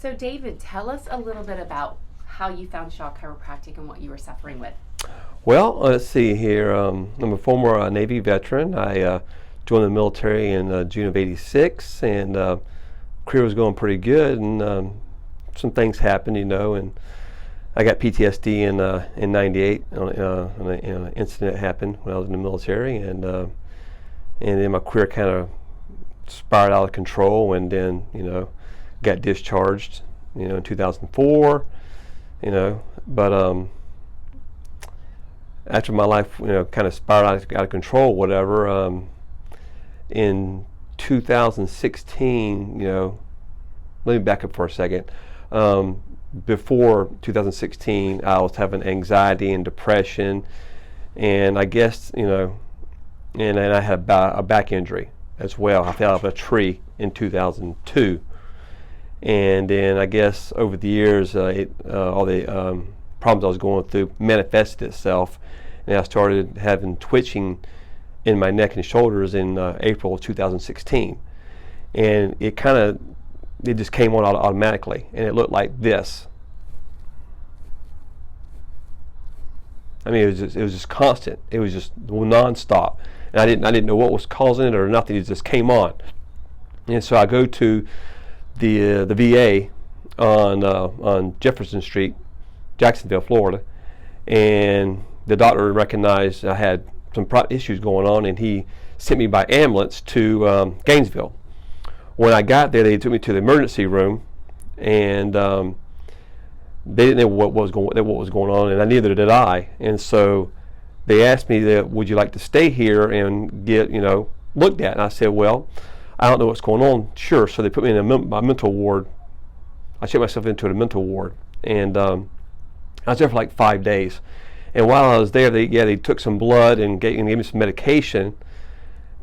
So David, tell us a little bit about how you found Shaw Chiropractic and what you were suffering with. Well, let's see here. I'm a former Navy veteran. I joined the military in June of '86, and career was going pretty good. And some things happened, and I got PTSD in '98 on an incident happened when I was in the military, and then my career kind of spiraled out of control, and then got discharged in 2004. But after my life kind of spiraled out of control, whatever, in 2016, let me back up for a second. Before 2016, I was having anxiety and depression, and I guess and I had a back injury as well. I fell out of a tree in 2002, and then I guess over the years, all the problems I was going through manifested itself, and I started having twitching in my neck and shoulders in April of 2016, and it just came on automatically, and it looked like this. I mean, it was just constant. It was just nonstop, and I didn't know what was causing it or nothing. It just came on, and so I go to the VA on Jefferson Street, Jacksonville, Florida, and the doctor recognized I had some issues going on, and he sent me by ambulance to Gainesville. When I got there, they took me to the emergency room, and they didn't know what was going on, and neither did I. And so they asked me, would you like to stay here and get looked at? And I said, well, I don't know what's going on. Sure. So they put me in a mental ward. I checked myself into a mental ward, and I was there for like 5 days. And while I was there, they took some blood and gave me some medication,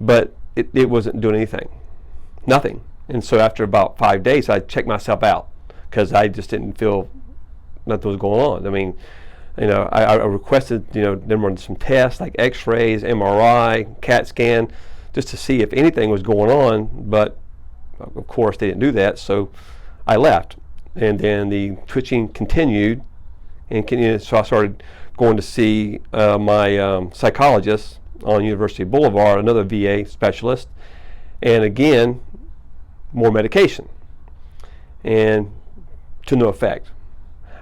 but it wasn't doing anything. Nothing. And so after about 5 days, I checked myself out because I just didn't feel nothing was going on. I mean, I requested, them run some tests like X-rays, MRI, CAT scan, just to see if anything was going on. But of course, they didn't do that, so I left. And then the twitching continued, and so I started going to see my psychologist on University Boulevard, another VA specialist, and again, more medication, and to no effect.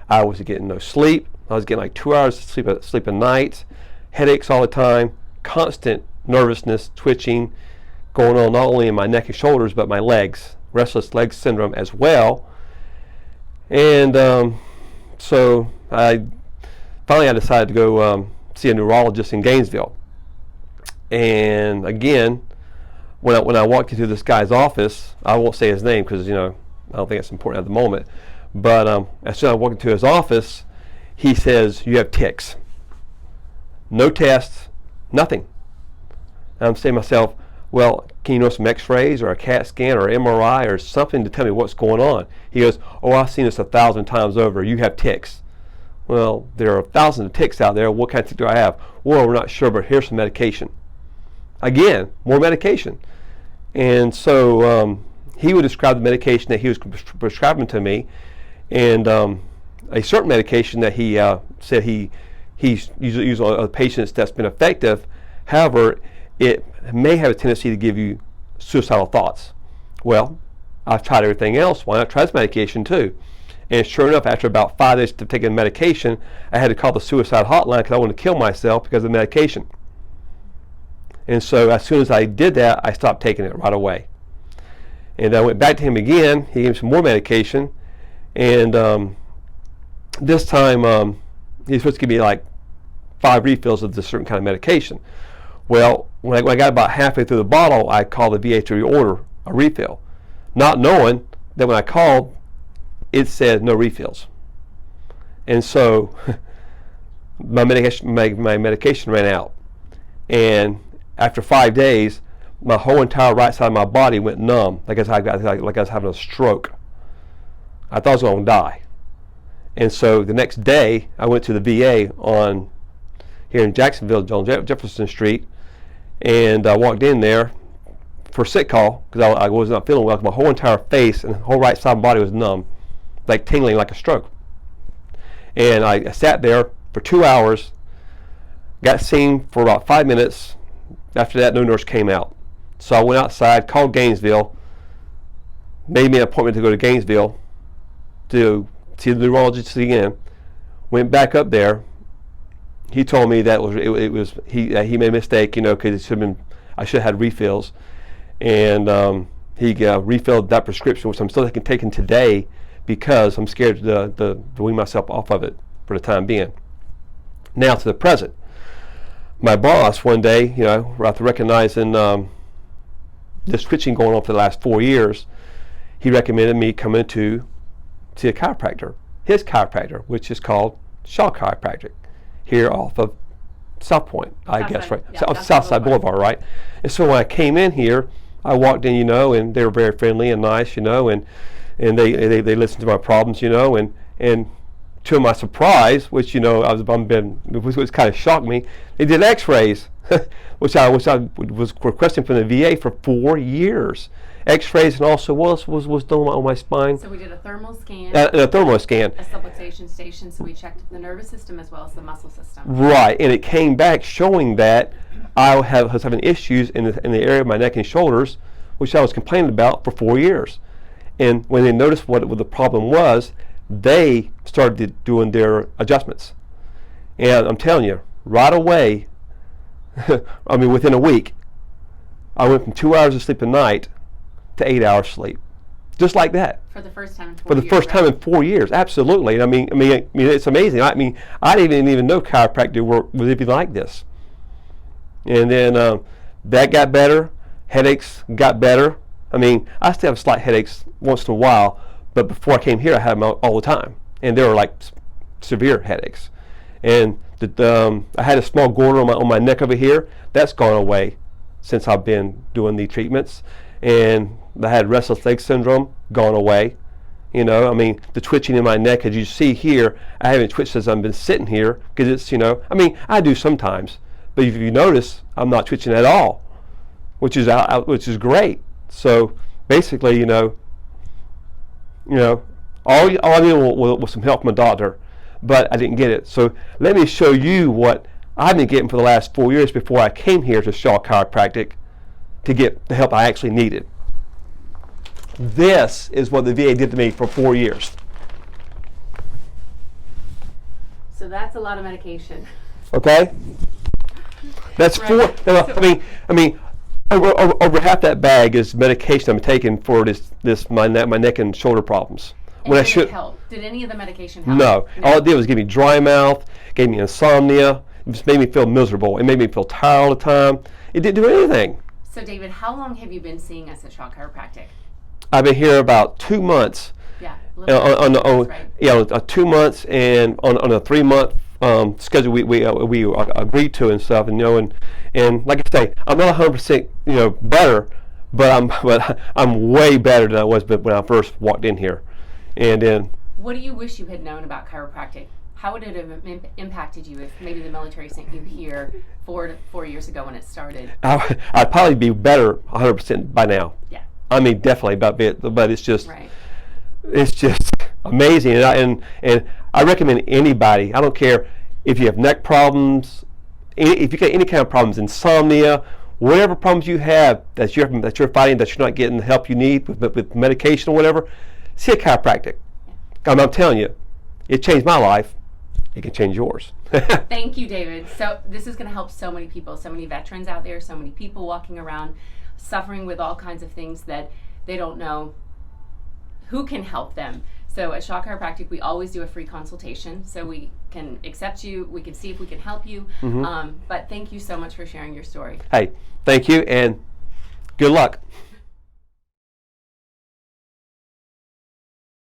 I was getting no sleep. I was getting like 2 hours of sleep a night, headaches all the time, constant nervousness, twitching going on not only in my neck and shoulders, but my legs, restless leg syndrome as well. And so I decided to go see a neurologist in Gainesville. And again, when I walked into this guy's office, I won't say his name because I don't think it's important at the moment. But as soon as I walked into his office, he says, "You have tics." No tests, nothing. And I'm saying to myself, well, can you some X-rays or a CAT scan or MRI or something to tell me what's going on? He goes, "Oh, I've seen this 1,000 times over. You have tics." Well, there are thousands of tics out there. What kind of tics do I have? Well, we're not sure, but here's some medication. Again, more medication. And so he would describe the medication that he was prescribing to me, and a certain medication that he said he's used on other patients that's been effective. However, it may have a tendency to give you suicidal thoughts. Well, I've tried everything else. Why not try this medication too? And sure enough, after about 5 days of taking the medication, I had to call the suicide hotline because I wanted to kill myself because of the medication. And so as soon as I did that, I stopped taking it right away. And I went back to him again. He gave me some more medication. And this time, he's supposed to give me like 5 refills of this certain kind of medication. Well, when I got about halfway through the bottle, I called the VA to reorder a refill, not knowing that when I called, it said no refills. And so my medication ran out. And after 5 days, my whole entire right side of my body went numb, like I was having a stroke. I thought I was going to die. And so the next day, I went to the VA here in Jacksonville on Jefferson Street, and I walked in there for a sick call because I was not feeling well. My whole entire face and the whole right side of my body was numb. like tingling like a stroke. And I sat there for 2 hours, got seen for about 5 minutes. After that, no nurse came out. So I went outside, called Gainesville, made me an appointment to go to Gainesville to see the neurologist again. Went back up there. He told me that he made a mistake, because I should have had refills, and he refilled that prescription, which I'm still taking today because I'm scared to wean myself off of it for the time being. Now to the present. My boss one day, after recognizing this twitching going on for the last 4 years, he recommended me coming to see a chiropractor, his chiropractor, which is called Shaw Chiropractic, here off of South Point, I guess, right? Yeah, Southside Boulevard, right? And so when I came in here, I walked in, and they were very friendly and nice, and they listened to my problems, and to my surprise, which which kind of shocked me, they did X-rays, which I was requesting from the VA for 4 years. X-rays, and also what else was done on my spine? So we did a thermal scan. A thermal scan. A subluxation station, so we checked the nervous system as well as the muscle system. Right, and it came back showing that I was having issues in the area of my neck and shoulders, which I was complaining about for 4 years. And when they noticed what the problem was, they started doing their adjustments. And I'm telling you, right away, within a week, I went from 2 hours of sleep a night to 8 hours sleep, just like that. For the first time in 4 years. For the first time in 4 years, absolutely. And I mean, it's amazing. I didn't even know chiropractic work was even like this. And then that got better. Headaches got better. I still have slight headaches once in a while, but before I came here, I had them all the time, and they were like severe headaches. And I had a small goiter on my neck over here. That's gone away since I've been doing the treatments. And I had restless leg syndrome, gone away. The twitching in my neck, as you see here, I haven't twitched since I've been sitting here, because it's, I do sometimes, but if you notice, I'm not twitching at all, which is great. So basically, all I needed was some help from a doctor, but I didn't get it. So let me show you what I've been getting for the last 4 years before I came here to Shaw Chiropractic to get the help I actually needed. This is what the VA did to me for 4 years. So that's a lot of medication. Okay? That's right. Over half that bag is medication I'm taking for my neck and shoulder problems. And did it help? Did any of the medication help? No. All it did was give me dry mouth, gave me insomnia. It just made me feel miserable. It made me feel tired all the time. It didn't do anything. So David, how long have you been seeing us at Shaw Chiropractic? I've been here about 2 months. Yeah. On 2 months, and on a 3 month schedule we agreed to and stuff, and like I say, I'm not 100% better, but I'm way better than I was when I first walked in here. And then, what do you wish you had known about chiropractic? How would it have impacted you if maybe the military sent you here 4 years ago when it started? I'd probably be better 100% by now. Yeah. Definitely about it, but it's just, right. It's just amazing. And I recommend anybody, I don't care if you have neck problems, if you got any kind of problems, insomnia, whatever problems you have that you're fighting, that you're not getting the help you need with medication or whatever, see a chiropractic. Yeah. I'm telling you, it changed my life. It can change yours. Thank you, David. So this is going to help so many people, so many veterans out there, so many people walking around suffering with all kinds of things that they don't know who can help them. So at Shaw Chiropractic, we always do a free consultation, so we can accept you, we can see if we can help you. Mm-hmm. But thank you so much for sharing your story. Hey, thank you, and good luck.